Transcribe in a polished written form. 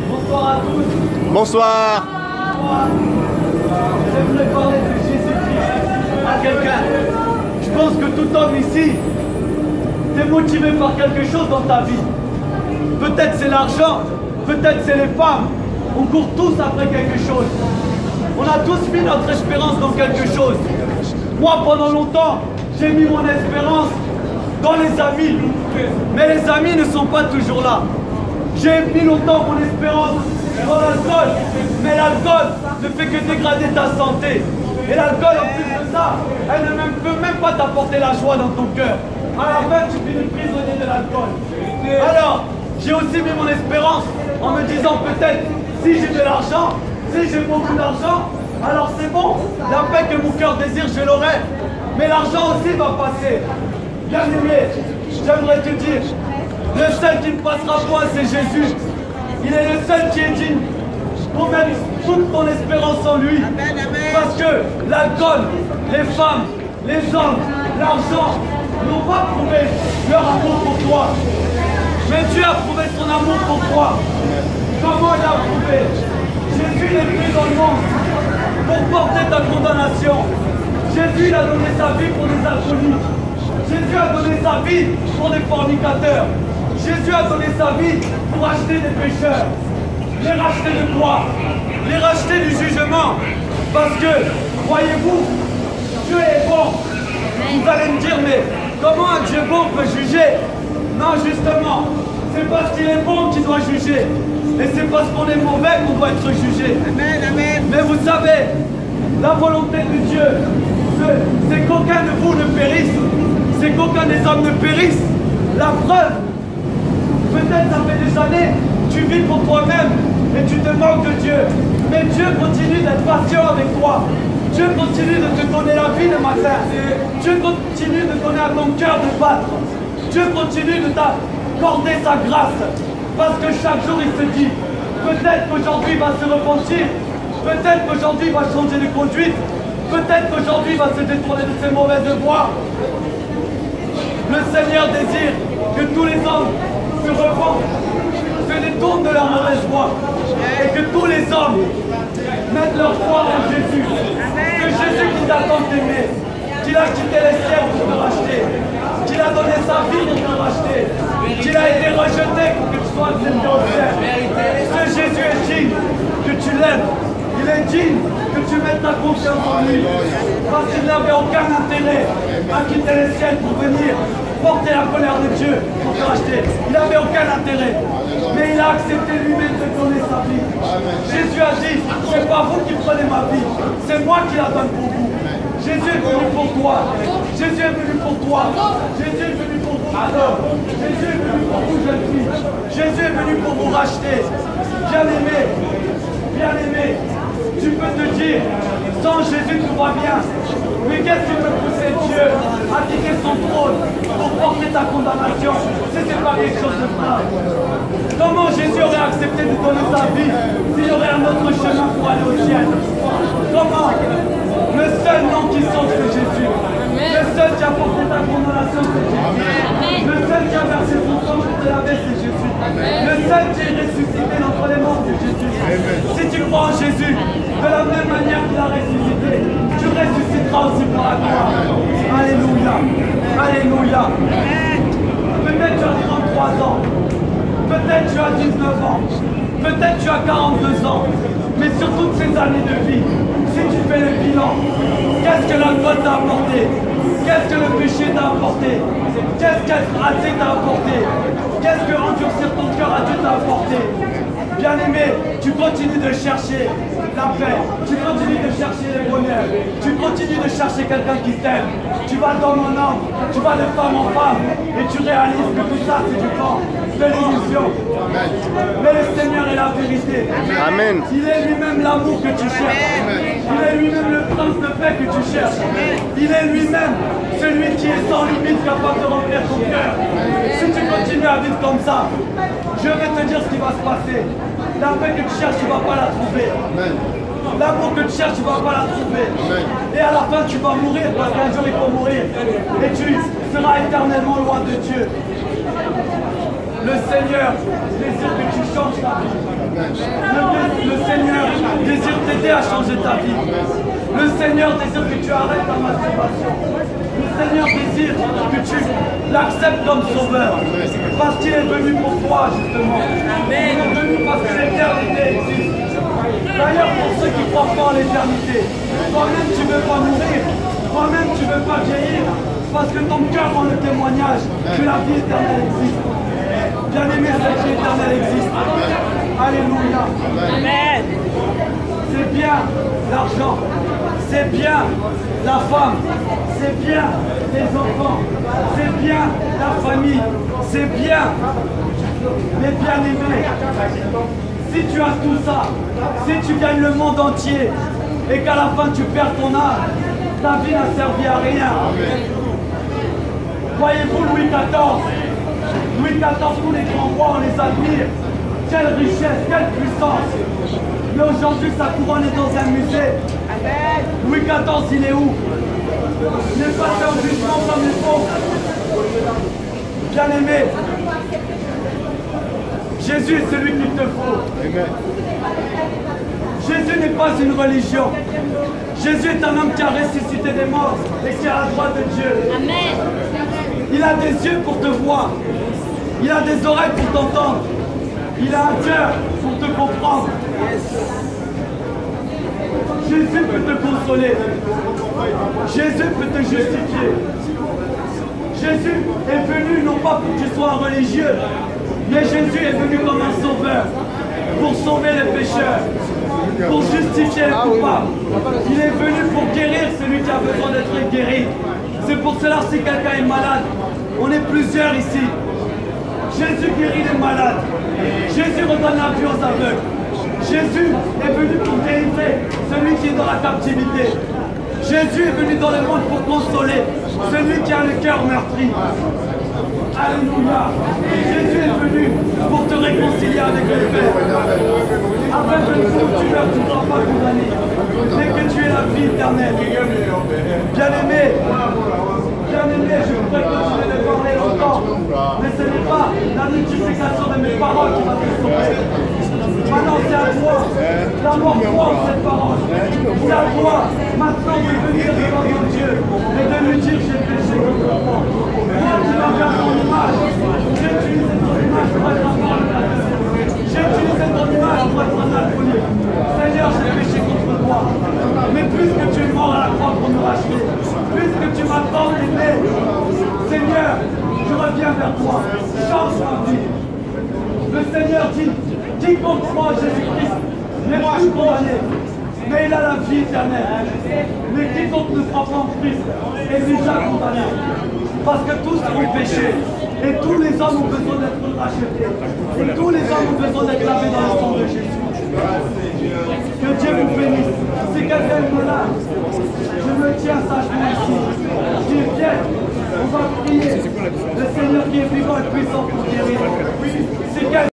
Bonsoir à tous. Bonsoir. J'aimerais parler de Jésus-Christ à quelqu'un. Je pense que tout homme ici, t'es motivé par quelque chose dans ta vie. Peut-être c'est l'argent, peut-être c'est les femmes. On court tous après quelque chose. On a tous mis notre espérance dans quelque chose. Moi, pendant longtemps, j'ai mis mon espérance dans les amis. Mais les amis ne sont pas toujours là. J'ai mis longtemps mon espérance dans l'alcool. Mais l'alcool ne fait que dégrader ta santé. Et l'alcool, en plus de ça, elle ne peut même pas t'apporter la joie dans ton cœur. À la fin, tu finis prisonnier de l'alcool. Alors, j'ai aussi mis mon espérance en me disant peut-être, si j'ai de l'argent, si j'ai beaucoup d'argent, alors c'est bon, la paix que mon cœur désire, je l'aurai. Mais l'argent aussi va passer. Bien aimé, j'aimerais te dire, le seul qui ne passera point, c'est Jésus. Il est le seul qui est digne pour mettre toute ton espérance en lui. Parce que l'alcool, les femmes, les hommes, l'argent n'ont pas prouvé leur amour pour toi. Mais Dieu a prouvé son amour pour toi. Comment il a prouvé? Jésus est venu dans le monde pour porter ta condamnation. Jésus il a donné sa vie pour des alcooliques. Jésus a donné sa vie pour des fornicateurs. Jésus a donné sa vie pour acheter des pécheurs. Les racheter de quoi? Les racheter du jugement. Parce que, voyez-vous, Dieu est bon. Vous allez me dire, mais comment un Dieu bon peut juger? Non, justement, c'est parce qu'il est bon qu'il doit juger. Et c'est parce qu'on est mauvais qu'on doit être jugé. Amen, amen. Mais vous savez, la volonté de Dieu, c'est qu'aucun de vous ne périsse. C'est qu'aucun des hommes ne périsse. La preuve, peut-être ça fait des années, tu vis pour toi-même et tu te manques de Dieu. Mais Dieu continue d'être patient avec toi. Dieu continue de te donner la vie le matin. Dieu continue de donner à ton cœur de battre. Dieu continue de t'accorder sa grâce. Parce que chaque jour il se dit, peut-être qu'aujourd'hui il va se repentir, peut-être qu'aujourd'hui il va changer de conduite, peut-être qu'aujourd'hui il va se détourner de ses mauvaises voies. Le Seigneur désire que tous les hommes se repentent, se détournent de leur mauvaise voie, et que tous les hommes mettent leur foi en Jésus. Que Jésus qui t'attend t'aimer, qu'il a quitté les ciels pour te racheter, qu'il a donné sa vie pour te racheter, qu'il a été rejeté pour que tu sois accepté au ciel. Ce Jésus est digne que tu l'aimes. Il est digne que tu mettes ta confiance en lui. Parce qu'il n'avait aucun intérêt à quitter les ciels pour venir porter la colère de Dieu pour te racheter. Il n'avait aucun intérêt. Mais il a accepté lui-même de donner sa vie. Jésus a dit, c'est pas vous qui prenez ma vie, c'est moi qui la donne pour vous. Jésus est venu pour toi. Jésus est venu pour toi. Jésus est venu pour vous, madame. Jésus est venu pour vous, jeune fille. Jésus est venu pour vous racheter. Bien aimé, tu peux te dire, sans Jésus tout va bien. Mais qu'est-ce qui peut pousser Dieu à quitter son trône pour porter ta condamnation si ce n'est pas quelque chose de grave? Comment Jésus aurait accepté de donner sa vie s'il y aurait un autre chemin pour aller au ciel? Comment? Le seul nom qui sauve, c'est Jésus. Le seul qui a porté ta condamnation, c'est Jésus. Le seul qui a versé son sang pour te laver, c'est Jésus. Le seul qui est ressuscité d'entre les morts, c'est Jésus. Si tu crois en Jésus, de la même manière qu'il a ressuscité, tu ressusciteras aussi pour la gloire. Alléluia. Alléluia. Peut-être tu as 33 ans. Peut-être tu as 19 ans. Peut-être tu as 42 ans. Mais sur toutes ces années de vie, si tu fais le bilan, qu'est-ce que l'alcool t'a apporté? Qu'est-ce que le péché t'a apporté? Qu'est-ce qu'être athée t'a apporté? Qu'est-ce que endurcir ton cœur à Dieu t'a apporté? Bien aimé, tu continues de chercher la paix, tu continues de chercher le bonheur, tu continues de chercher quelqu'un qui t'aime. Tu vas d'homme en homme, tu vas de femme en femme, et tu réalises que tout ça c'est du temps, de l'illusion. Mais le Seigneur est la vérité. Amen. Il est lui-même l'amour que tu cherches. Il est lui-même le prince de paix que tu cherches. Il est lui-même celui qui est sans limite, capable de remplir ton cœur. Si tu continues à vivre comme ça, je vais te dire ce qui va se passer. La paix que tu cherches, tu ne vas pas la trouver. L'amour que tu cherches, tu ne vas pas la trouver. Et à la fin, tu vas mourir parce qu'un jour il faut mourir. Et tu seras éternellement loin de Dieu. Le Seigneur désire que tu changes ta vie. Le Seigneur désire t'aider à changer ta vie. Le Seigneur désire que tu arrêtes ta masturbation. Le Seigneur désire que tu l'acceptes comme sauveur. Parce qu'il est venu pour toi, justement. Il est venu parce que l'éternité existe. D'ailleurs, pour ceux qui croient pas en l'éternité, toi-même tu ne veux pas mourir, toi-même tu ne veux pas vieillir, parce que ton cœur rend le témoignage que la vie éternelle existe. Bien-aimé, cette vie éternelle existe. Alléluia. Amen. C'est bien l'argent, c'est bien la femme, c'est bien les enfants, c'est bien la famille, c'est bien. Mais bien-aimé, si tu as tout ça, si tu gagnes le monde entier et qu'à la fin tu perds ton âme, ta vie n'a servi à rien. Voyez-vous Louis XIV, tous les grands rois, on les admire. Quelle richesse, quelle puissance. Mais aujourd'hui, sa couronne est dans un musée. Louis XIV, il est où? Il n'est pas fait en jugement comme les pauvres. Bien-aimé, Jésus est celui qu'il te faut. Amen. Jésus n'est pas une religion. Jésus est un homme qui a ressuscité des morts et qui est à la droite de Dieu. Amen. Il a des yeux pour te voir. Il a des oreilles pour t'entendre. Il a un cœur pour te comprendre. Jésus peut te consoler. Jésus peut te justifier. Jésus est venu non pas pour que tu sois un religieux, mais Jésus est venu comme un sauveur, pour sauver les pécheurs, pour justifier les coupables. Il est venu pour guérir celui qui a besoin d'être guéri. C'est pour cela, si quelqu'un est malade, on est plusieurs ici. Jésus guérit les malades. Jésus redonne la vue aux aveugles. Jésus est venu pour délivrer celui qui est dans la captivité. Jésus est venu dans le monde pour consoler celui qui a le cœur meurtri. Alléluia. Jésus est venu pour te réconcilier avec le Père. Afin que le jour où tu meurs, tu ne seras pas condamné, mais que tu aies la vie éternelle. Bien-aimé, je voudrais continuer de parler longtemps, mais ce n'est pas la multiplication de mes paroles qui va te sauver. Maintenant, c'est à toi d'avoir foi en cette parole. C'est à toi maintenant de venir devant mon Dieu et de lui dire j'ai péché contre toi. Moi qui m'as fait ton image, j'ai utilisé ton image pour être un parole. J'ai utilisé ton image pour être un alcoolique. Seigneur, j'ai péché contre toi. Mais puisque tu es mort à la croix pour me racheter, puisque tu m'as tant aimé, Seigneur, je reviens vers toi. Change ma vie. Le Seigneur dit, quiconque croit en Jésus-Christ n'est plus condamné, mais il a la vie éternelle. Mais quiconque ne croit pas en Christ est déjà condamné. Parce que tous ont péché. Et tous les hommes ont besoin d'être rachetés. Et tous les hommes ont besoin d'être lavés dans le sang de Jésus. Que Dieu vous bénisse. Si quelqu'un est malade, je me tiens sagement ici. Qui est fier, on va prier. Le Seigneur qui est vivant et puissant pour guérir.